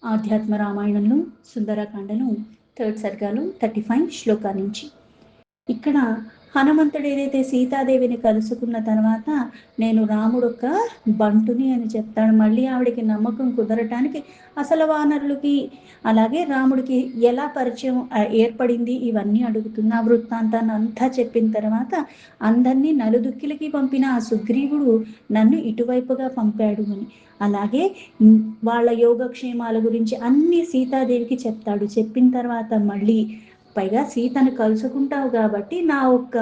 ఆధ్యాత్మ రామాయణంలో సుందరకాండలో 3rd సర్గాలో 35 శ్లోకాల నుంచి. ఇక్కడ హనుమంతుడు ఏదైతే సీతాదేవిని కలుసుకున్న తర్వాత నేను రాముడొక్క బంటుని అని చెప్తాడు. మళ్ళీ ఆవిడకి నమ్మకం కుదరటానికి అసలు వానరులకి అలాగే రాముడికి ఎలా పరిచయం ఏర్పడింది ఇవన్నీ అడుగుతున్న వృత్తాంతాన్ని అంతా చెప్పిన తర్వాత అందరినీ నలుదుక్కిలకి పంపిన ఆ సుగ్రీవుడు నన్ను ఇటువైపుగా పంపాడు అని, అలాగే వాళ్ళ యోగక్షేమాల గురించి అన్ని సీతాదేవికి చెప్తాడు. చెప్పిన తర్వాత మళ్ళీ పైగా సీతను కలుసుకుంటావు కాబట్టి నా ఒక్క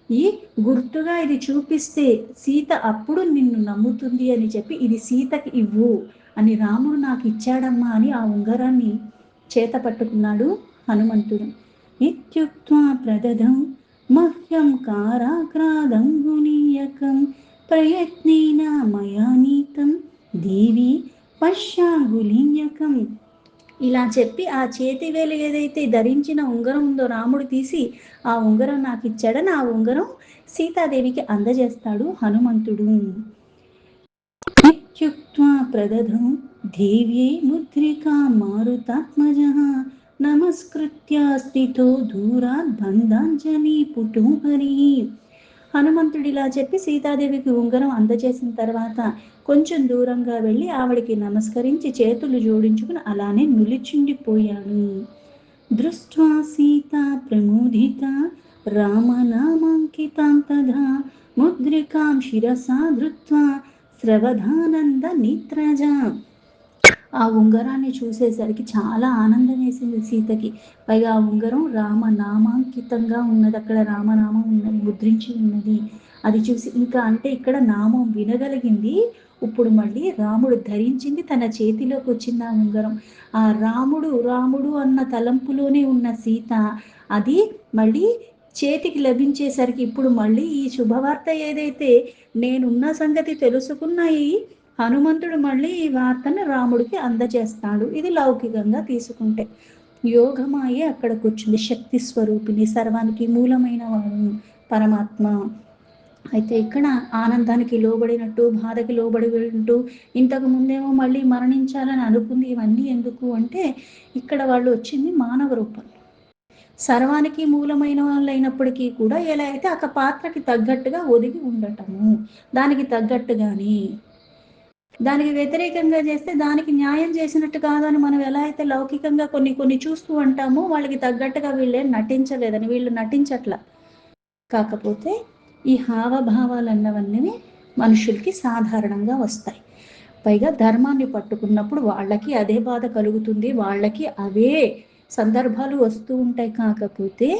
ఈ గుర్తుగా ఇది చూపిస్తే సీత అప్పుడు నిన్ను నమ్ముతుంది అని చెప్పి ఇది సీతకి ఇవ్వు అని రాముడు నాకు ఇచ్చాడమ్మా అని ఆ ఉంగరాన్ని చేత పట్టుకున్నాడు హనుమంతుడు. ఇత్యుక్త్వా ప్రదదం మహ్యం కారాగ్రాదంగునీయకం ప్రయత్నేన మయా నీతం దేవి పశ్యాంగులీయకం. ఇలా చెప్పి ఆ చేతివేలు ఏదైతే ధరించిన ఉంగరం ఉందో రాముడు తీసి ఆ ఉంగరం నాకు ఇచ్చాడని ఆ ఉంగరం సీతాదేవికి అందజేస్తాడు హనుమంతుడు. ఇత్యుక్త్వా ప్రదదం దేవ్యై ముద్రికా మారుతాత్మజః నమస్కృత్య స్థితో దూరాత్ బంధాంజలి పుటోహరి. హనుమంతుడు ఇలా చెప్పి సీతాదేవికి ఉంగరం అందజేసిన తర్వాత కొంచెం దూరంగా వెళ్ళి ఆవిడికి నమస్కరించి చేతులు జోడించుకుని అలానే నిలిచిండిపోయాడు. దృష్ట్వా సీత ప్రమోదిత రామనామాంకితాం తథా ముద్రికాం శిరసా ధృత్వా శ్రవధానంద నిత్రజ. ఆ ఉంగరాన్ని చూసేసరికి చాలా ఆనందం వేసింది సీతకి. పైగా ఆ ఉంగరం రామనామాంకితంగా ఉన్నది, అక్కడ రామనామం ఉన్నది, ముద్రించి ఉన్నది. అది చూసి ఇంకా అంటే ఇక్కడ నామం వినగలిగింది. ఇప్పుడు మళ్ళీ రాముడు ధరించింది తన చేతిలోకి వచ్చింది ఆ ఉంగరం. ఆ రాముడు రాముడు అన్న తలంపులోనే ఉన్న సీత అది మళ్ళీ చేతికి లభించేసరికి ఇప్పుడు మళ్ళీ ఈ శుభవార్త ఏదైతే నేనున్న సంగతి తెలుసుకున్న ఈ హనుమంతుడు మళ్ళీ ఈ వార్తను రాముడికి అందజేస్తాడు. ఇది లౌకికంగా తీసుకుంటే. యోగమాయే అక్కడ కూర్చుంది, శక్తి స్వరూపిణి, సర్వానికి మూలమైన వాడు పరమాత్మ. అయితే ఇక్కడ ఆనందానికి లోబడినట్టు బాధకి లోబడినట్టు ఇంతకు ముందేమో మళ్ళీ మరణించాలని అనుకుంది. ఇవన్నీ ఎందుకు అంటే ఇక్కడ వాళ్ళు వచ్చింది మానవ రూపం. సర్వానికి మూలమైన వాళ్ళు అయినప్పటికీ కూడా ఎలా అయితే ఒక పాత్రకి తగ్గట్టుగా ఒదిగి ఉండటము, దానికి తగ్గట్టుగాని దానికి వ్యతిరేకంగా చేస్తే దానికి న్యాయం చేసినట్టు కాదని మనం ఎలా అయితే లౌకికంగా కొన్ని కొన్ని చూస్తూ ఉంటామో వాళ్ళకి తగ్గట్టుగా వీళ్ళేం నటించలేదని, వీళ్ళు నటించట్ల. కాకపోతే ఈ హావభావాలు అన్నవన్నీ మనుషులకి సాధారణంగా వస్తాయి. పైగా ధర్మాన్ని పట్టుకున్నప్పుడు వాళ్ళకి అదే బాధ కలుగుతుంది, వాళ్ళకి అవే సందర్భాలు వస్తూ ఉంటాయి. కాకపోతే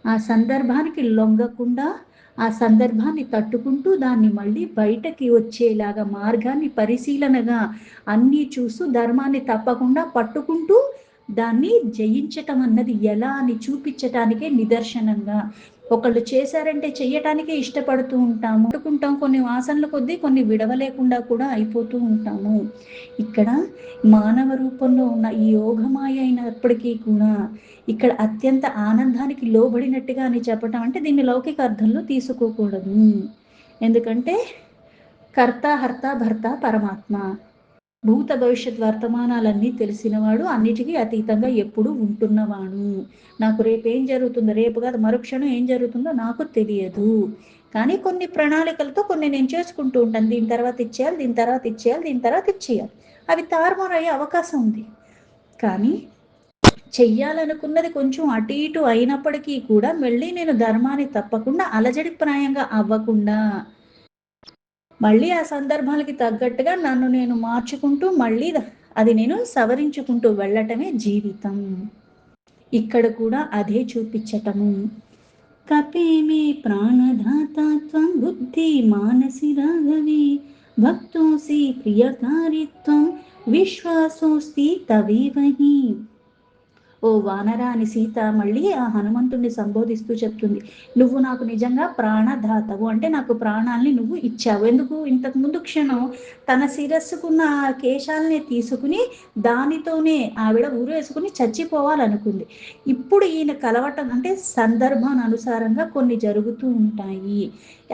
ఆ సందర్భానికి లొంగకుండా ఆ సందర్భాన్ని తట్టుకుంటూ దాన్ని మళ్ళీ బయటకి వచ్చేలాగా మార్గాన్ని పరిశీలనగా అన్నీ చూస్తూ ధర్మాన్ని తప్పకుండా పట్టుకుంటూ దాన్ని జయించటం అన్నది ఎలా అని చూపించటానికే నిదర్శనంగా. ఒకళ్ళు చేశారంటే చెయ్యటానికే ఇష్టపడుతూ ఉంటాము, పట్టుకుంటాం, కొన్ని వాసనల కొద్దీ కొన్ని విడవలేకుండా కూడా అయిపోతూ ఉంటాము. ఇక్కడ మానవ రూపంలో ఉన్న ఈ యోగమాయ అయినప్పటికీ కూడా ఇక్కడ అత్యంత ఆనందానికి లోబడినట్టుగా అని చెప్పటం అంటే దీన్ని లౌకిక అర్థంలో తీసుకోకూడదు. ఎందుకంటే కర్త హర్త భర్త పరమాత్మ, భూత భవిష్యత్ వర్తమానాలన్నీ తెలిసినవాడు, అన్నిటికీ అతీతంగా ఎప్పుడూ ఉంటున్నవాడు. నాకు రేపు ఏం జరుగుతుందో, రేపు కాదు మరుక్షణం ఏం జరుగుతుందో నాకు తెలియదు. కానీ కొన్ని ప్రణాళికలతో కొన్ని నేను చేసుకుంటూ ఉంటాను. దీని తర్వాత ఇచ్చేయాలి, దీని తర్వాత ఇచ్చేయాలి, దీని తర్వాత ఇచ్చేయాలి. అవి తారుమారు అయ్యే అవకాశం ఉంది. కానీ చెయ్యాలనుకున్నది కొంచెం అటు ఇటు అయినప్పటికీ కూడా మళ్ళీ నేను ధర్మాన్ని తప్పకుండా అలజడిప్రాయంగా అవ్వకుండా మళ్ళీ ఆ సందర్భాలకి తగ్గట్టుగా నన్ను నేను మార్చుకుంటూ మళ్ళీ అది నేను సవరించుకుంటూ వెళ్ళటమే జీవితం. ఇక్కడ కూడా అదే చూపించటము. కపేమే ప్రాణధాతాత్వం బుద్ధి మానసి రాఘవి భక్తోసి ప్రియకారిత్వం విశ్వాసోస్తి తవేవహి. ఓ వానరా అని సీత మళ్ళీ ఆ హనుమంతుడిని సంబోధిస్తూ చెప్తుంది, నువ్వు నాకు నిజంగా ప్రాణదాతవు, అంటే నాకు ప్రాణాలని నువ్వు ఇచ్చావు. ఎందుకు? ఇంతకు ముందు క్షణం తన శిరస్సుకున్న ఆ కేశాలని తీసుకుని దానితోనే ఆవిడ ఊరేసుకుని చచ్చిపోవాలనుకుంది. ఇప్పుడు ఈయన కలవటం అంటే సందర్భానుసారంగా కొన్ని జరుగుతూ ఉంటాయి.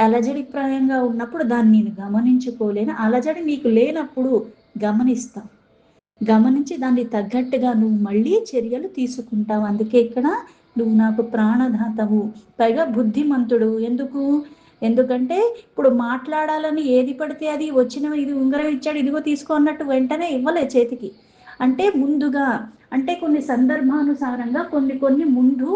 అలజడిప్రాయంగా ఉన్నప్పుడు దాన్ని నేను గమనించుకోలేను, అలజడి నీకు లేనప్పుడు గమనిస్తాం. గమనించి దాన్ని తగ్గట్టుగా నువ్వు మళ్ళీ చర్యలు తీసుకుంటావు. అందుకే ఇక్కడ నువ్వు నాకు ప్రాణదాతవు, పైగా బుద్ధిమంతుడు. ఎందుకంటే ఇప్పుడు మాట్లాడాలని ఏది పడితే అది వచ్చిన ఇది ఉంగరం ఇచ్చాడు, ఇదిగో తీసుకో అన్నట్టు వెంటనే ఇవ్వలే చేతికి. అంటే ముందుగా, అంటే కొన్ని సందర్భానుసారంగా కొన్ని ముందు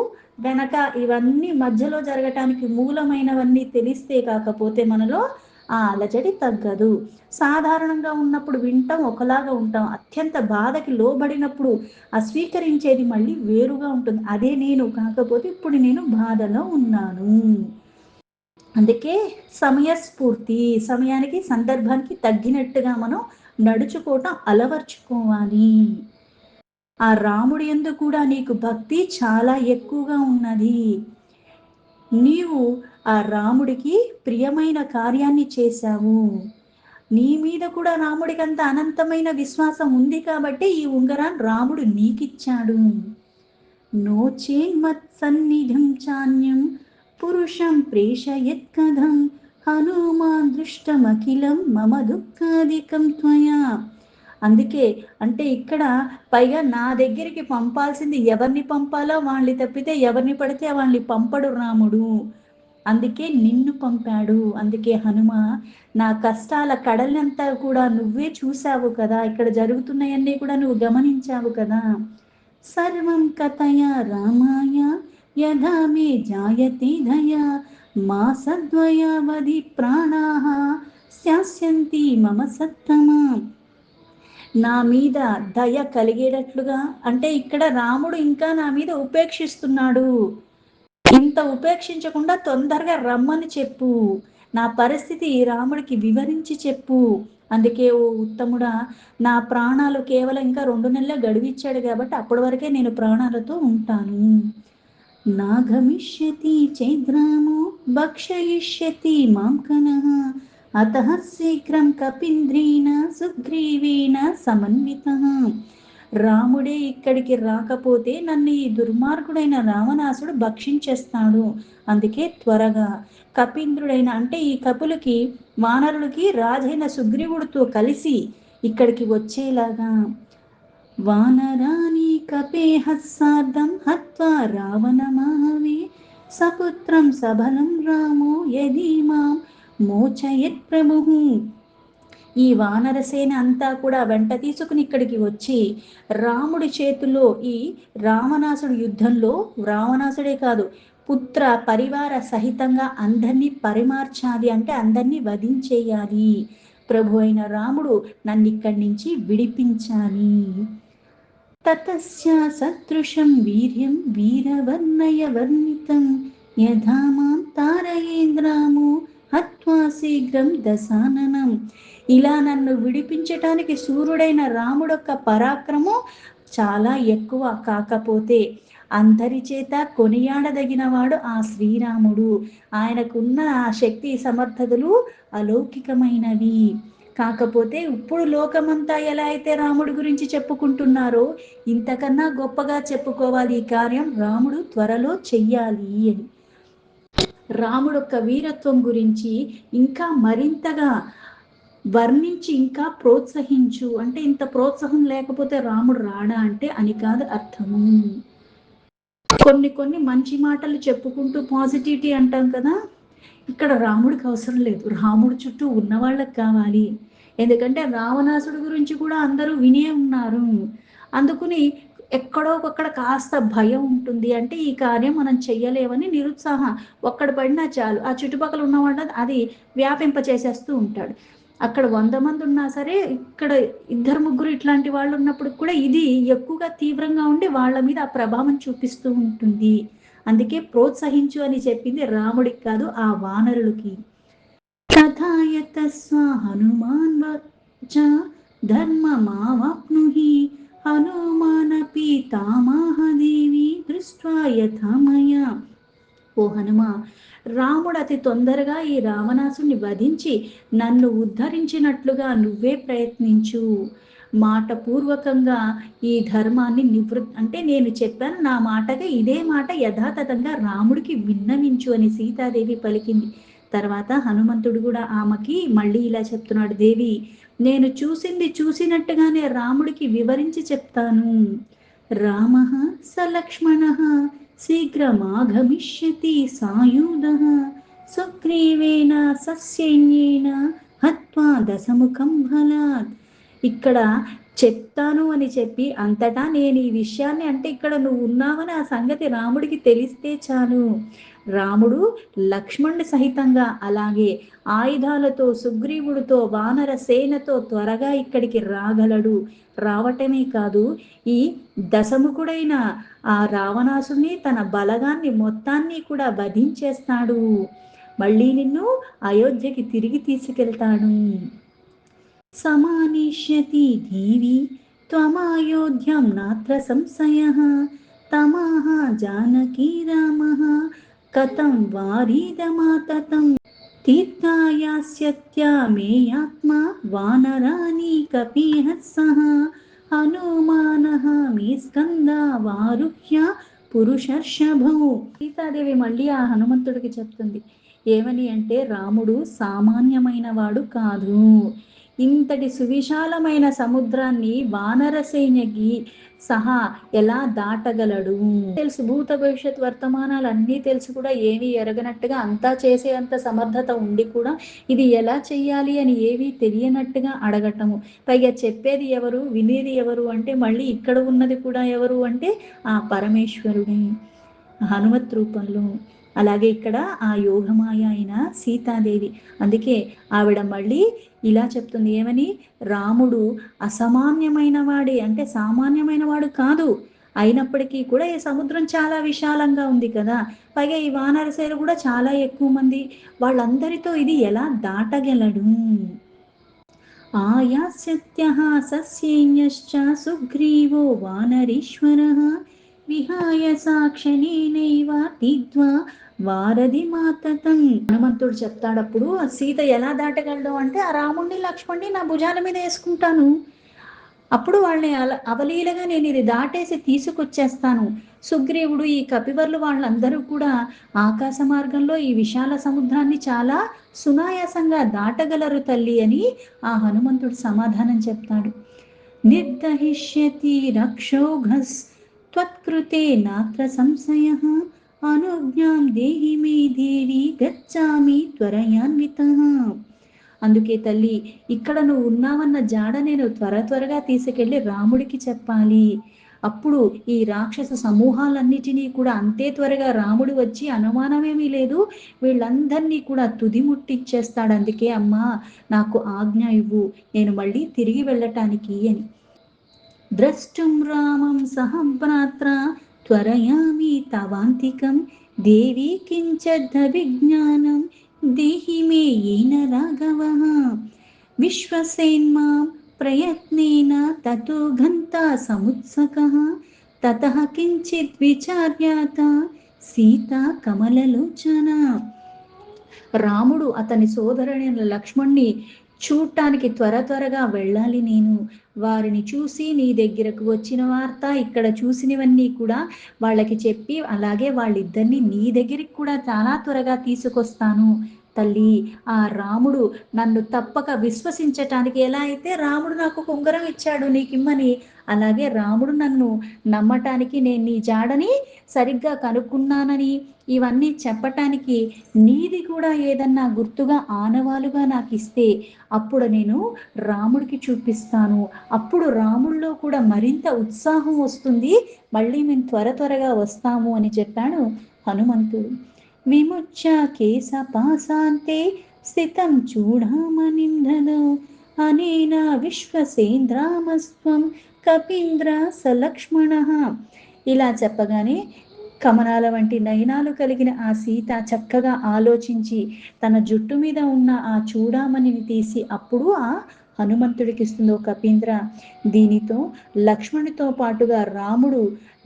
వెనక ఇవన్నీ మధ్యలో జరగటానికి మూలమైనవన్నీ తెలిస్తే కాకపోతే మనలో ఆ అలజడి తగ్గదు. సాధారణంగా ఉన్నప్పుడు వింటాం, ఒకలాగా ఉంటాం. అత్యంత బాధకి లోబడినప్పుడు స్వీకరించేది మళ్ళీ వేరుగా ఉంటుంది. అదే నేను, కాకపోతే ఇప్పుడు నేను బాధలో ఉన్నాను. అందుకే సమయస్ఫూర్తి, సమయానికి సందర్భానికి తగ్గినట్టుగా మనం నడుచుకోవటం అలవర్చుకోవాలి. ఆ రాముడి యందు కూడా నీకు భక్తి చాలా ఎక్కువగా ఉన్నది. నీవు ఆ రాముడికి ప్రియమైన కార్యాన్ని చేశావు. నీ మీద కూడా రాముడికి అంత అనంతమైన విశ్వాసం ఉంది కాబట్టి ఈ ఉంగరాన్ని రాముడు నీకిచ్చాడు. నోచేన్మత్ సన్నిధిం చాన్యం పురుషం ప్రేషయత్ కథం హనుమాన్ దృష్టమఖిలం మమ దుఃఖాధికం త్వయా. అందుకే అంటే ఇక్కడ పైగా నా దగ్గరికి పంపాల్సింది ఎవరిని పంపాలో వాళ్ళని తప్పితే ఎవరిని పడితే వాళ్ళని పంపడు రాముడు. అందుకే నిన్ను పంపాడు. అందుకే హనుమ, నా కష్టాల కడలంతా కూడా నువ్వే చూశావు కదా, ఇక్కడ జరుగుతున్నాయన్నీ కూడా నువ్వు గమనించావు కదా. సర్వం కథయా రామాయ యథా మే జాయతే దయా మా సద్వయావధి ప్రాణాః శాస్యంతి మమ సత్తమా. నా మీద దయ కలిగేటట్లుగా, అంటే ఇక్కడ రాముడు ఇంకా నా మీద ఉపేక్షిస్తున్నాడు, ఇంత ఉపేక్షించకుండా తొందరగా రమ్మని చెప్పు, నా పరిస్థితి రాముడికి వివరించి చెప్పు. అందుకే ఓ ఉత్తముడా, నా ప్రాణాలు కేవలం ఇంకా 2 నెలలే గడివిచ్చాడు కాబట్టి అప్పటి వరకే నేను ప్రాణాలతో ఉంటాను. నాగమిష్యతి చైద్రామో భక్షయిష్యతి మాం కనః అతః శీఘ్రం కపీంద్రేణ సుగ్రీవేణ సమన్వితః. రాముడే ఇక్కడికి రాకపోతే నన్ను ఈ దుర్మార్గుడైన రావణాసుడు భక్షించేస్తాడు. అందుకే త్వరగా కపీంద్రుడైన, అంటే ఈ కపులకి వానరులకి రాజైన సుగ్రీవుడితో కలిసి ఇక్కడికి వచ్చేలాగా. వానరాని కపేహస్సార్ధం హత్వా రావణమాహవే సపుత్రం సబలం రామో యది మాం మోచయత్ ప్రభుః. ఈ వానరసేన అంతా కూడా వెంట తీసుకుని ఇక్కడికి వచ్చి రాముడి చేతిలో ఈ రావణాసుడి యుద్ధంలో, రావణాసుడే కాదు పుత్ర పరివార సహితంగా అందరినీ పరిమార్చాలి, అంటే అందరినీ వధించేయాలి. ప్రభు అయిన రాముడు నన్ను ఇక్కడి నుంచి విడిపించాలి. తతస్య సదృశం వీర్యం వీరవర్ణయ వర్ణితం యథా మాం తారయేంద్రాము హత్వా శీఘ్రం దశాననం. ఇలా నన్ను విడిపించటానికి సూర్యుడైన రాముడొక్క పరాక్రమం చాలా ఎక్కువ, కాకపోతే అందరి చేత కొనియాడదగినవాడు ఆ శ్రీరాముడు. ఆయనకున్న ఆ శక్తి సమర్థతలు అలౌకికమైనవి. కాకపోతే ఇప్పుడు లోకమంతా ఎలా అయితే రాముడి గురించి చెప్పుకుంటున్నారో ఇంతకన్నా గొప్పగా చెప్పుకోవాలి. ఈ కార్యం రాముడు త్వరలో చెయ్యాలి అని. రాముడు యొక్క వీరత్వం గురించి ఇంకా మరింతగా వర్ణించి ఇంకా ప్రోత్సహించు, అంటే ఇంత ప్రోత్సాహం లేకపోతే రాముడు రాడా అంటే అని కాదు అర్థము. కొన్ని మంచి మాటలు చెప్పుకుంటూ పాజిటివిటీ అంటాం కదా, ఇక్కడ రాముడికి అవసరం లేదు, రాముడు చుట్టూ ఉన్న వాళ్ళకి కావాలి. ఎందుకంటే రావణాసుడి గురించి కూడా అందరూ వినే ఉన్నారు. అందుకుని ఎక్కడో ఒక్కడ కాస్త భయం ఉంటుంది, అంటే ఈ కార్యం మనం చెయ్యలేమని నిరుత్సాహం ఒక్కడ పడినా చాలు ఆ చుట్టుపక్కల ఉన్నవాళ్ళ అది వ్యాపింప చేసేస్తూ ఉంటాడు. అక్కడ 100 మంది ఉన్నా సరే ఇక్కడ 2-3 ఇట్లాంటి వాళ్ళు ఉన్నప్పుడు కూడా ఇది ఎక్కువగా తీవ్రంగా ఉండి వాళ్ళ మీద ఆ ప్రభావం చూపిస్తూ ఉంటుంది. అందుకే ప్రోత్సహించు అని చెప్పింది రాముడికి కాదు, ఆ వానరులకి. తథాయత స్వ హనుమాన్ వచ ధర్మమావాప్నుహి హనుమానపి తామాహదేవి దృష్ట్వా యథామయ. ఓ హనుమ, రాముడు అతి తొందరగా ఈ రావణాసుని వధించి నన్ను ఉద్ధరించినట్లుగా నువ్వే ప్రయత్నించు. మాట పూర్వకంగా ఈ ధర్మాన్ని అంటే నేను చెప్పాను, నా మాటగా ఇదే మాట యథాతథంగా రాముడికి విన్నవించు అని సీతాదేవి పలికింది. తర్వాత హనుమంతుడు కూడా ఆమెకి మళ్ళీ ఇలా చెప్తున్నాడు, దేవి నేను చూసింది చూసినట్టుగానే రాముడికి వివరించి చెప్తాను. రామః స లక్ష్మణః శీఘ్రమాగమిష్యతి సాయుధః సుగ్రీవేణ సస్యైన్యేన హత్వా దశముఖం బలాత్. ఇక్కడ చెప్తాను అని చెప్పి అంతటా నేను ఈ విషయాన్ని, అంటే ఇక్కడ నువ్వు ఉన్నావని ఆ సంగతి రాముడికి తెలిస్తే చాలు. రాముడు లక్ష్మణుడి సహితంగా, అలాగే ఆయుధాలతో, సుగ్రీవుడితో, వానర సేనతో త్వరగా ఇక్కడికి రాగలడు. రావటమే కాదు, ఈ దశముఖుడైన ఆ రావణాసుని తన బలగాన్ని మొత్తాన్ని కూడా వధించేస్తాడు. మళ్ళీ నిన్ను అయోధ్యకి తిరిగి తీసుకెళ్తాడు. సమానిష్యతి దేవి త్వమయోధ్యాం నాత్ర సంశయః తమాహ జానకీ రామః కథం వారీదమాతతం తీర్థాయాస్యత్యా మేయాత్మా వానరాని కపిః సహ హనుమానః మే స్కందా వారుహ్య పురుషర్షభౌ. సీతాదేవి మళ్ళీ ఆ హనుమంతుడికి చెప్తుంది ఏమని అంటే, రాముడు సామాన్యమైన వాడు కాదు. ఇంతటి సువిశాలమైన సముద్రాన్ని వానర సైన్యకి సహా ఎలా దాటగలడు? తెలుసు, భూత భవిష్యత్ వర్తమానాలు అన్నీ తెలుసు కూడా ఏమీ ఎరగనట్టుగా, అంతా చేసే అంత సమర్థత ఉండి కూడా ఇది ఎలా చెయ్యాలి అని ఏమీ తెలియనట్టుగా అడగటము. పైగా చెప్పేది ఎవరు, వినేది ఎవరు అంటే మళ్ళీ ఇక్కడ ఉన్నది కూడా ఎవరు అంటే ఆ పరమేశ్వరుడే హనుమత్ రూపంలో. అలాగే ఇక్కడ ఆ యోగమాయ అయిన సీతాదేవి. అందుకే ఆవిడ మళ్ళీ ఇలా చెప్తుంది ఏమని, రాముడు అసామాన్యమైన వాడే, అంటే సామాన్యమైన వాడు కాదు. అయినప్పటికీ కూడా ఈ సముద్రం చాలా విశాలంగా ఉంది కదా, పైగా ఈ వానరసేన కూడా చాలా ఎక్కువ మంది, వాళ్ళందరితో ఇది ఎలా దాటగలడు? ఆయాస్యత్యః సస్యైన్యశ్చ సుగ్రీవో వానరీశ్వరః విహాయ సాక్షణేనైవ తీద్వా వారధి మాతతం. హనుమంతుడు చెప్తాడప్పుడు సీత ఎలా దాటగలడు అంటే, ఆ రాముణ్ణి లక్ష్మణ్ణి నా భుజాల మీద వేసుకుంటాను, అప్పుడు వాళ్ళని అవలీలగా నేను ఇది దాటేసి తీసుకొచ్చేస్తాను. సుగ్రీవుడు, ఈ కపివర్లు వాళ్ళందరూ కూడా ఆకాశ మార్గంలో ఈ విశాల సముద్రాన్ని చాలా సునాయాసంగా దాటగలరు తల్లి అని ఆ హనుమంతుడు సమాధానం చెప్తాడు. నిర్దహిష్యతి రక్షోఘస్ త్వత్కృతే నాత్ర సంశయః అనుజ్ఞాం దేహి మే దేవి గచ్చామి త్వరయాన్వితః. అందుకే తల్లి, ఇక్కడ నువ్వు ఉన్నావన్న జాడ నేను త్వరగా తీసుకెళ్ళి రాముడికి చెప్పాలి. అప్పుడు ఈ రాక్షస సమూహాలన్నిటినీ కూడా అంతే త్వరగా రాముడు వచ్చి, అనుమానమేమీ లేదు, వీళ్ళందరినీ కూడా తుది ముట్టించేస్తాడు. అందుకే అమ్మా నాకు ఆజ్ఞ ఇవ్వు, నేను మళ్ళీ తిరిగి వెళ్ళటానికి అని. ద్రష్టుం రామం సహభ్రాత్ర త్వరయామి తవాంతికం దేవి కించద్ విజ్ఞానం దేహి మే ఏన రాఘవః విశ్వసేన్మాం ప్రయత్నేన తతో గంతా సముత్సకః తతః కించిత్ విచార్యాత సీతా కమలలోచన. రాముడు అతని సోదరుడైన లక్ష్మణ్ణి చూడటానికి త్వరగా వెళ్ళాలి. నేను వారిని చూసి నీ దగ్గరకు వచ్చిన వార్త, ఇక్కడ చూసినవన్నీ కూడా వాళ్ళకి చెప్పి, అలాగే వాళ్ళిద్దరిని నీ దగ్గరికి కూడా చాలా త్వరగా తీసుకొస్తాను తల్లి. ఆ రాముడు నన్ను తప్పక విశ్వసించటానికి, ఎలా అయితే రాముడు నాకు ఉంగరం ఇచ్చాడు నీకిమ్మని, అలాగే రాముడు నన్ను నమ్మటానికి, నేను నీ జాడని సరిగ్గా కనుక్కున్నానని ఇవన్నీ చెప్పటానికి నీది కూడా ఏదన్నా గుర్తుగా ఆనవాలుగా నాకు ఇస్తే అప్పుడు నేను రాముడికి చూపిస్తాను. అప్పుడు రాముడిలో కూడా మరింత ఉత్సాహం వస్తుంది, మళ్ళీ మేము త్వరగా వస్తాము అని చెప్పాడు హనుమంతుడు. విముచ్య కేశపాశాంతే స్థితం చూడామనింద్రదో అనేన విశ్వసేంద్రామస్త్వం కపీంద్ర సలక్ష్మణః. ఇలా చెప్పగానే కమనాల వంటి నయనాలు కలిగిన ఆ సీత చక్కగా ఆలోచించి తన జుట్టు మీద ఉన్న ఆ చూడామణిని తీసి అప్పుడు ఆ హనుమంతుడికి ఇస్తుంది. ఓ కపీంద్ర, దీనితో లక్ష్మణుడితో పాటుగా రాముడు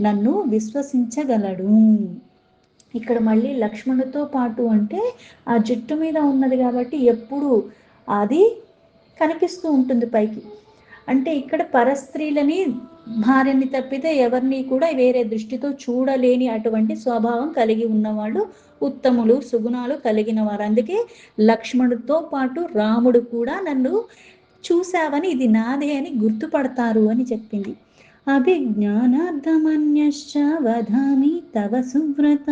నన్ను విశ్వసించగలడు. ఇక్కడ మళ్ళీ లక్ష్మణుడితో పాటు అంటే ఆ జుట్టు మీద ఉన్నది కాబట్టి ఎప్పుడు అది కనిపిస్తూ ఉంటుంది పైకి. అంటే ఇక్కడ పరస్త్రీలని, భార్యని తప్పితే ఎవరిని కూడా వేరే దృష్టితో చూడలేని అటువంటి స్వభావం కలిగి ఉన్నవాళ్ళు ఉత్తములు, సుగుణాలు కలిగిన వారు. అందుకే లక్ష్మణుడితో పాటు రాముడు కూడా నన్ను చూసావని ఇది నాదే అని గుర్తుపడతారు అని చెప్పింది. అభిజ్ఞానార్థమన్యశ్చ వదామి తవ సువ్రత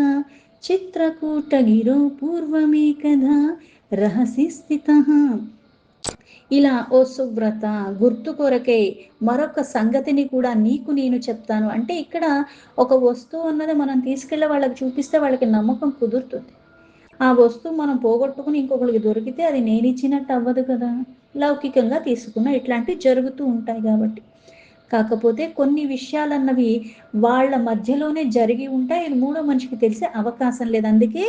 చిత్రకూటగిరో పూర్వమేకదా రహసి స్థితః. ఇలా ఓ సువ్రత, గుర్తు కొరకే మరొక సంగతిని కూడా నీకు నేను చెప్తాను. అంటే ఇక్కడ ఒక వస్తువు అన్నది మనం తీసుకెళ్ళి వాళ్ళకి చూపిస్తే వాళ్ళకి నమ్మకం కుదురుతుంది. ఆ వస్తువు మనం పోగొట్టుకుని ఇంకొకరికి దొరికితే అది నేనిచ్చినట్టు అవ్వదు కదా! లౌకికంగా తీసుకున్న ఇట్లాంటివి జరుగుతూ ఉంటాయి కాబట్టి. కాకపోతే కొన్ని విషయాలన్నవి వాళ్ళ మధ్యలోనే జరిగి ఉంటాయి. ఇది మూడో మనిషికి తెలిసే అవకాశం లేదు. అందుకే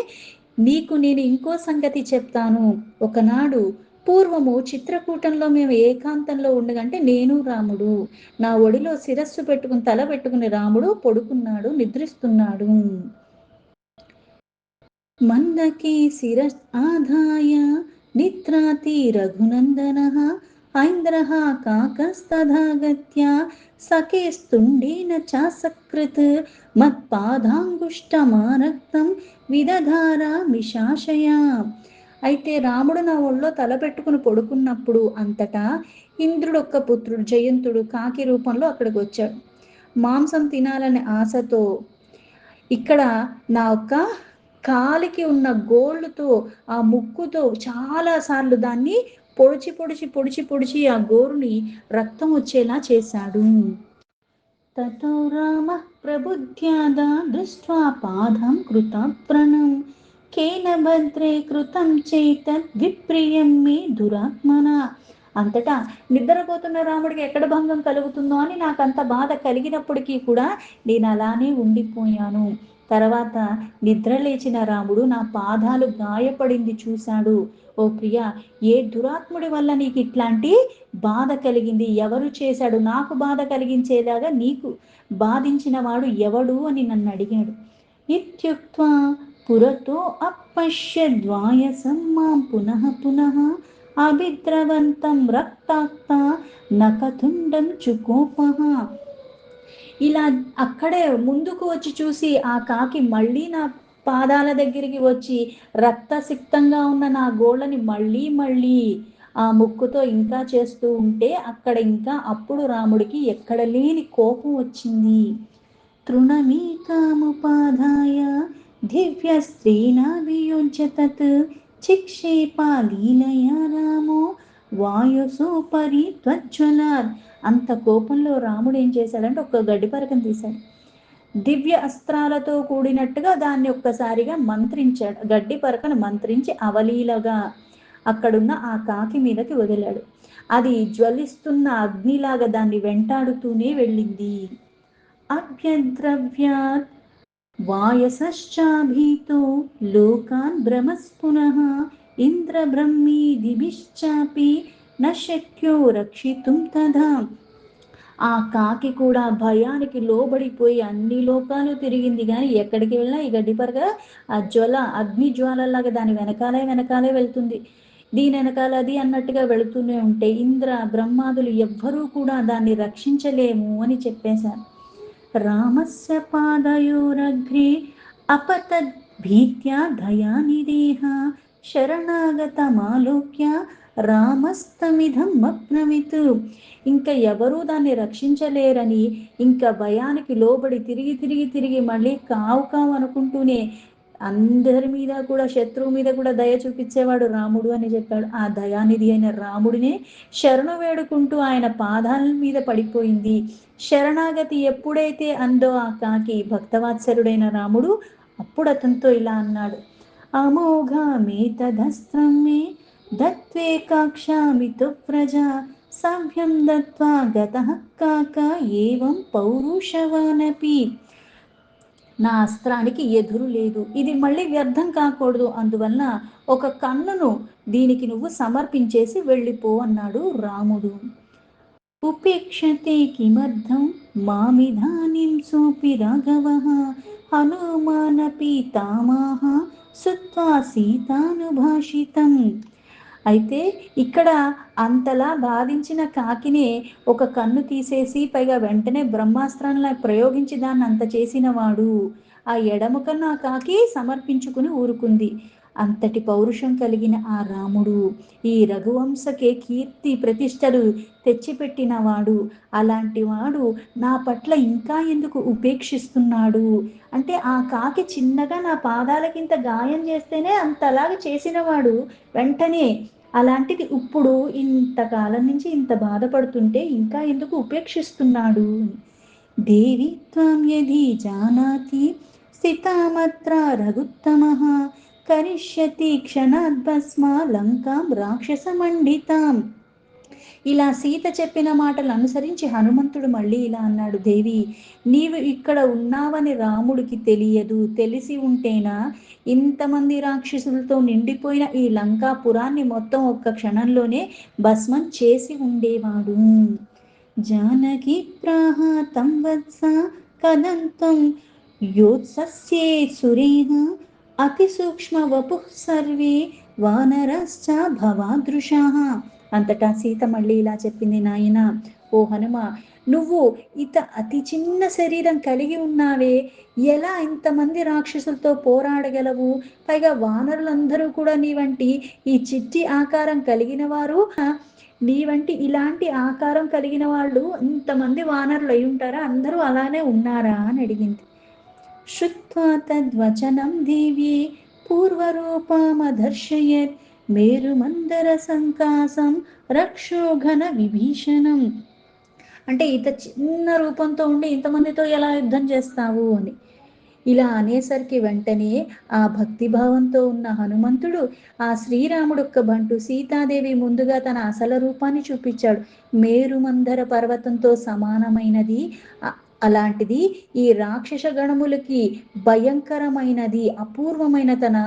నీకు నేను ఇంకో సంగతి చెప్తాను. ఒకనాడు పూర్వము చిత్రకూటంలో మేము ఏకాంతంలో ఉండగంటే నేను రాముడు. నా ఒడిలో శిరస్సు పెట్టుకుని తల పెట్టుకుని రాముడు పడుకున్నాడు, నిద్రిస్తున్నాడు. మందకే శిరస్ ఆధాయ నిద్రాతి రఘునందనః ఐంద్రః కాకస్తథాగత్య సఖేస్తుండేన చాసకృత్ మత్పాదాంగుష్టమారక్తం విదధారామిషాశయా. అయితే రాముడు నా ఒళ్ళో తలపెట్టుకుని పడుకున్నప్పుడు అంతటా ఇంద్రుడొక్క పుత్రుడు జయంతుడు కాకి రూపంలో అక్కడికి వచ్చాడు. మాంసం తినాలనే ఆశతో ఇక్కడ నా ఒక్క కాలికి ఉన్న గోళ్ళుతో ఆ ముక్కుతో చాలా సార్లు దాన్ని పొడిచి పొడిచి పొడిచి పొడిచి ఆ గోరుని రక్తం వచ్చేలా చేశాడు. తతో రామ ప్రబుద్ధ్యాదా దృష్ట్వా పాదం కృతప్రణం కేన భద్రే కృతం చేతద్ విప్రియం మే దురాత్మన. అంతటా నిద్రపోతున్న రాముడికి ఎక్కడ భంగం కలుగుతుందో అని నాకు అంత బాధ కలిగినప్పటికీ కూడా నేను అలానే ఉండిపోయాను. తర్వాత నిద్ర లేచిన రాముడు నా పాదాలు గాయపడింది చూశాడు. ఓ ప్రియ, ఏ దురాత్ముడి వల్ల నీకు ఇట్లాంటి బాధ కలిగింది, ఎవరు చేశాడు, నాకు బాధ కలిగించేలాగా నీకు బాధించిన వాడు ఎవడు అని నన్ను అడిగాడు. ఇత్యుక్త్వా పురతో అపశ్యద్వాయసం మాం పునః పునః అభిద్రవంతం రక్తాక్త నఖతుండం చుకోపః. ఇలా అక్కడే ముందుకు వచ్చి చూసి ఆ కాకి మళ్ళీ నా పాదాల దగ్గరికి వచ్చి రక్తసిక్తంగా ఉన్న నా గోళ్ళని మళ్ళీ మళ్ళీ ఆ ముక్కుతో ఇంకా చేస్తూ ఉంటే అక్కడ ఇంకా అప్పుడు రాముడికి ఎక్కడ లేని కోపం వచ్చింది. తృణమీకాముపాధాయ దివ్యస్త్రీణాభియోజ్య తత్ చిక్షేపాలీలయా రామో వాయుసోపరి త్వజ్వలాత్. అంత కోపంలో రాముడు ఏం చేశాడంటే ఒక్క గడ్డి పరకం తీశాడు. దివ్య అస్త్రాలతో కూడినట్టుగా దాన్ని ఒక్కసారిగా మంత్రించాడు. గడ్డి పరకను మంత్రించి అవలీలగా అక్కడున్న ఆ కాకి మీదకి వదిలాడు. అది జ్వలిస్తున్న అగ్నిలాగా దాన్ని వెంటాడుతూనే వెళ్ళింది. అభ్యద్రవ్యాత్ వాయసశ్చాభీతో లోకాన్ భ్రమస్పునః ఇంద్రబ్రహ్మీదిభిశ్చాపి నశక్యో రక్షితుం తథా. ఆ కాకి కూడా భయానికి లోబడిపోయి అన్ని లోకాలు తిరిగింది, కానీ ఎక్కడికి వెళ్ళినా ఈ గడ్డిపరగ ఆ అగ్ని జ్వాలలాగా దాని వెనకాలే వెనకాలే వెళ్తుంది. దీని వెనకాల అది అన్నట్టుగా వెళుతూనే ఉంటే ఇంద్ర బ్రహ్మాదులు ఎవ్వరూ కూడా దాన్ని రక్షించలేము అని చెప్పేశారు. రామస్య పాదయోరగ్రే అపతద్భీత్యా దయానిదేహ శరణాగతమాలోక్య రామస్తమిధం అబ్రవీత్. ఇంకా ఎవరూ దాన్ని రక్షించలేరని ఇంకా భయానికి లోబడి తిరిగి తిరిగి తిరిగి మళ్ళీ కావు కావు అనుకుంటూనే అందరి మీద కూడా శత్రువు మీద కూడా దయ చూపించేవాడు రాముడు అని చెప్పాడు. ఆ దయానిధి అయిన రాముడినే శరణు వేడుకుంటూ ఆయన పాదాల మీద పడిపోయింది. శరణాగతి ఎప్పుడైతే అందో ఆ కాకి భక్తవాత్సరుడైన రాముడు అప్పుడు అతనితో ఇలా అన్నాడు. అమోఘమేతదస్త్రం మే దత్వే కాక్షామితు ప్రజా సభ్యం దత్వా గతః కాక ఏవం పౌరుషవానపి. నా అస్త్రానికి ఎదురు లేదు, ఇది మళ్ళీ వ్యర్థం కాకూడదు, అందువలన ఒక కన్నును దీనికి నువ్వు సమర్పించేసి వెళ్ళిపో అన్నాడు రాముడు. ఉపేక్షతే కిమర్థం మామిధానిం సోపి రాఘవః హనుమానపి తామాహ సుత్వా సీతానుభాషితం. అయితే ఇక్కడ అంతలా బాధించిన కాకినే ఒక కన్ను తీసేసి పైగా వెంటనే బ్రహ్మాస్త్రాన్ని ప్రయోగించి దాన్ని అంత చేసిన వాడు ఆ ఎడమ కన్ను ఆ కాకి సమర్పించుకుని ఊరుకుంది. అంతటి పౌరుషం కలిగిన ఆ రాముడు ఈ రఘువంశకే కీర్తి ప్రతిష్టలు తెచ్చిపెట్టినవాడు, అలాంటి వాడు నా పట్ల ఇంకా ఎందుకు ఉపేక్షిస్తున్నాడు అంటే, ఆ కాకి చిన్నగా నా పాదాలకింత గాయం చేస్తేనే అంతలాగా చేసినవాడు వెంటనే అలాంటిది ఇప్పుడు ఇంతకాలం నుంచి ఇంత బాధపడుతుంటే ఇంకా ఎందుకు ఉపేక్షిస్తున్నాడు. దేవి త్వాం యది జానాతి స్థితామత్ర రఘుత్తమః కరిష్యతి క్షణాద్ భస్మ లంకాం రాక్షసమండితాం. ఇలా సీత చెప్పిన మాటలు అనుసరించి హనుమంతుడు మళ్ళీ ఇలా అన్నాడు, దేవి నీవు ఇక్కడ ఉన్నావని రాముడికి తెలియదు, తెలిసి ఉంటేనా ఇంతమంది రాక్షసులతో నిండిపోయిన ఈ లంకాపురాన్ని మొత్తం ఒక్క క్షణంలోనే భస్మం చేసి ఉండేవాడు. జానకి ప్రాహ తం వత్స కదంతం యోత్సస్యే సురేహ అతి సూక్ష్మ వపుః సర్వే వానరశ్చ భవాదృశాః. అంతటా సీత మళ్ళీ ఇలా చెప్పింది, నాయన ఓ హనుమ, నువ్వు అతి చిన్న శరీరం కలిగి ఉన్నావే, ఎలా ఇంతమంది రాక్షసులతో పోరాడగలవు? పైగా వానరులందరూ కూడా నీ వంటి ఈ చిట్టి ఆకారం కలిగిన వారు, నీ వంటి ఇలాంటి ఆకారం కలిగిన వాళ్ళు ఇంతమంది వానరులు అయి ఉంటారా? అందరూ అలానే ఉన్నారా అని అడిగింది. శ్రుత్వా తద్వచనం దేవ్యే పూర్వరూపమదర్శయత్ మేరుమందర సంకాసం రక్షోఘన విభీషణం. అంటే చిన్న రూపంతో ఉండి ఇంతమందితో ఎలా యుద్ధం చేస్తావు అని. ఇలా అనేసరికి వెంటనే ఆ భక్తిభావంతో ఉన్న హనుమంతుడు ఆ శ్రీరాముడు ఒక్క బంటు సీతాదేవి ముందుగా తన అసలు రూపాన్ని చూపించాడు. మేరుమందర పర్వతంతో సమానమైనది, అలాంటిది ఈ రాక్షస గణములకి భయంకరమైనది అపూర్వమైన తన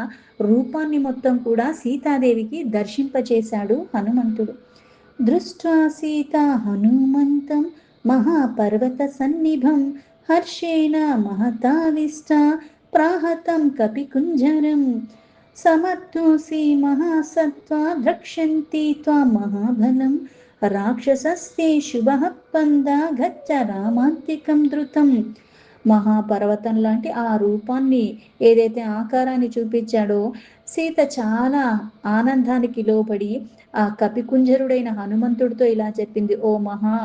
రూపాన్ని మొత్తం కూడా సీతాదేవికి దర్శింపచేశాడు హనుమంతుడు. దృష్ట్వా సీతా హనుమంతం మహాపర్వత సన్నిభం హర్షేణ మహతావిష్ట ప్రాహతం కపికుంజరం సమర్థోసి మహాసత్వ ద్రక్ష్యంతి త్వాం మహాబలం రాక్షసస్తే శుభః పంద గచ్చ రామాంతికం ధృతం. మహాపర్వతం లాంటి ఆ రూపాన్ని, ఏదైతే ఆకారాన్ని చూపించాడో, సీత చాలా ఆనందానికి లోబడి ఆ కపికుంజరుడైన హనుమంతుడితో ఇలా చెప్పింది, ఓ మహా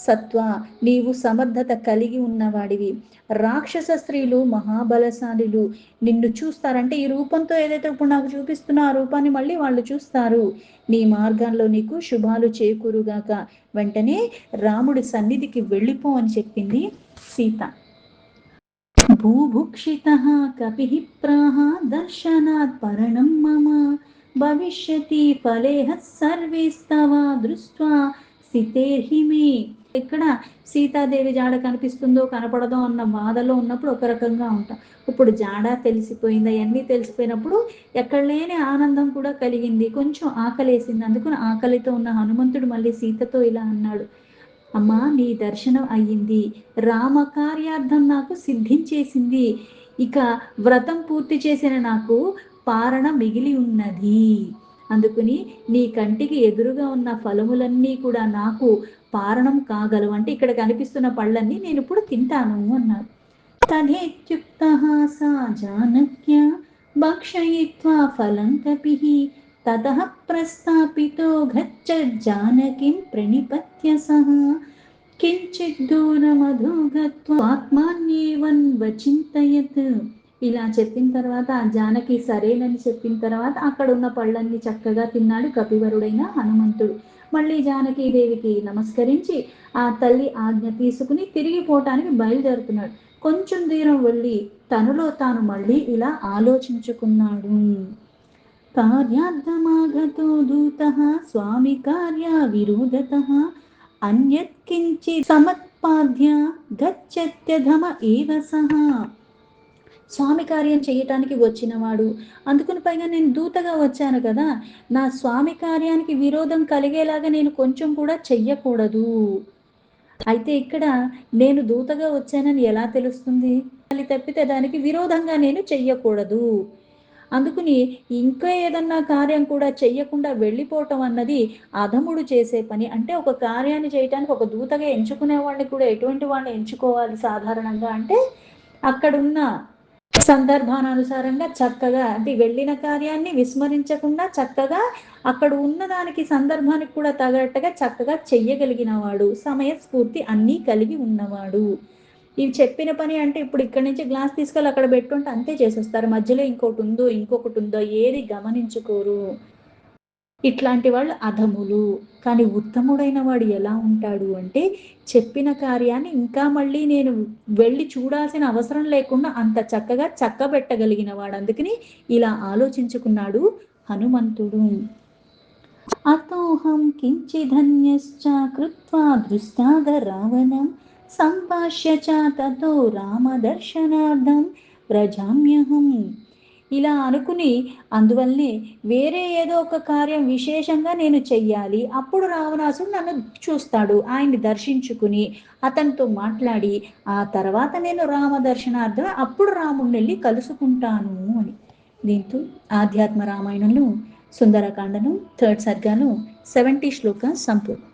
సత్వ, నీవు సమర్థత కలిగి ఉన్నవాడివి, రాక్షస స్త్రీలు మహాబలశాలులు నిన్ను చూస్తారంటే ఈ రూపంతో ఏదైతే ఇప్పుడు నాకు చూపిస్తున్నా ఆ రూపాన్ని మళ్ళీ వాళ్ళు చూస్తారు, నీ మార్గంలో నీకు శుభాలు చేకూరుగాక, వెంటనే రాముడి సన్నిధికి వెళ్ళిపో అని చెప్పింది సీత. భూభుక్షితః కపిః ప్రాహ దర్శనాత్ పరణం మమ భవిష్యతి ఫలేహ సర్వేస్తవ దృష్ట్వా స్థితేర్హిమే. ఎక్కడ సీతాదేవి జాడ కనిపిస్తుందో కనపడదో అన్న బాధలో ఉన్నప్పుడు ఒక రకంగా ఉంటాం, ఇప్పుడు జాడ తెలిసిపోయింది, అవన్నీ తెలిసిపోయినప్పుడు ఎక్కడ లేని ఆనందం కూడా కలిగింది, కొంచెం ఆకలేసింది. అందుకని ఆకలితో ఉన్న హనుమంతుడు మళ్ళీ సీతతో ఇలా అన్నాడు, అమ్మా నీ దర్శనం అయ్యింది, రామకార్యార్థం నాకు సిద్ధించేసింది, ఇక వ్రతం పూర్తి చేసిన నాకు పారణ మిగిలి ఉన్నది, అందుకుని నీ కంటికి ఎదురుగా ఉన్న ఫలములన్నీ కూడా నాకు పారణం కాగలవు, అంటే ఇక్కడ కనిపిస్తున్న పళ్ళన్నీ నేను ఇప్పుడు తింటాను అన్నారు. తథేత్యుక్తః సా జానక్య భక్షయిత్వా ఫలం కపిః తతః ప్రస్థాపితో గచ్చజ్జానకీం ప్రణిపత్య సహ కించిత్ దూరమధో గత్వా ఆత్మాన్యేవన్వచింతయత్. ఇలా చెప్పిన తర్వాత ఆ జానకి సరేనని చెప్పిన తర్వాత అక్కడ ఉన్న పళ్ళన్ని చక్కగా తిన్నాడు కపివరుడైన హనుమంతుడు. మళ్ళీ జానకీదేవికి నమస్కరించి ఆ తల్లి ఆజ్ఞ తీసుకుని తిరిగిపోవటానికి బయలుదేరుతున్నాడు. కొంచెం దూరం వెళ్ళి తనలో తాను మళ్ళీ ఇలా ఆలోచించుకున్నాడు. కార్యార్థమాగతో దూతః స్వామి కార్య విరోధతః అన్యత్ కించిత్ సమత్పాద్య గచ్చత్యధమ ఏవ సహ. స్వామి కార్యం చేయటానికి వచ్చినవాడు, అందుకుని పైగా నేను దూతగా వచ్చాను కదా, నా స్వామి కార్యానికి విరోధం కలిగేలాగా నేను కొంచెం కూడా చెయ్యకూడదు. అయితే ఇక్కడ నేను దూతగా వచ్చానని ఎలా తెలుస్తుంది? తప్పితే దానికి విరోధంగా నేను చెయ్యకూడదు, అందుకుని ఇంకా ఏదన్నా కార్యం కూడా చెయ్యకుండా వెళ్ళిపోవటం అన్నది అధముడు చేసే పని. అంటే ఒక కార్యాన్ని చేయటానికి ఒక దూతగా ఎంచుకునే వాళ్ళని కూడా ఎటువంటి వాళ్ళని ఎంచుకోవాలి సాధారణంగా అంటే, అక్కడున్న సందర్భానుసారంగా చక్కగా అంటే వెళ్ళిన కార్యాన్ని విస్మరించకుండా చక్కగా అక్కడ ఉన్నదానికి సందర్భానికి కూడా తగ్గట్టుగా చక్కగా చెయ్యగలిగిన వాడు, సమయస్ఫూర్తి అన్నీ కలిగి ఉన్నవాడు. ఇవి చెప్పిన పని అంటే ఇప్పుడు ఇక్కడి నుంచి గ్లాస్ తీసుకెళ్ళి అక్కడ పెట్టుంటే అంతే చేసేస్తారు. మధ్యలో ఇంకొకటి ఉందో ఏది గమనించుకోరు. ఇట్లాంటి వాళ్ళు అధములు. కానీ ఉత్తముడైన వాడు ఎలా ఉంటాడు అంటే, చెప్పిన కార్యాన్ని ఇంకా మళ్ళీ నేను వెళ్లి చూడాల్సిన అవసరం లేకుండా అంత చక్కగా చక్కబెట్టగలిగిన వాడు. అందుకని ఇలా ఆలోచించుకున్నాడు హనుమంతుడు. అతోహం కించిదన్యశ్చ కృత్వా దృష్టాద రావణం సంభాష్య చ తతో రామదర్శనార్థం వ్రజామ్యహం. ఇలా అనుకుని అందువల్లనే వేరే ఏదో ఒక కార్యం విశేషంగా నేను చెయ్యాలి. అప్పుడు రావణాసుడు నన్ను చూస్తాడు. ఆయన్ని దర్శించుకుని అతనితో మాట్లాడి ఆ తర్వాత నేను రామ దర్శనార్థం అప్పుడు రాముణ్ణి కలుసుకుంటాను అని. దీంతో ఆధ్యాత్మ రామాయణంలో సుందరకాండను థర్డ్ సర్గాను 70 శ్లోక సంపూర్ణం.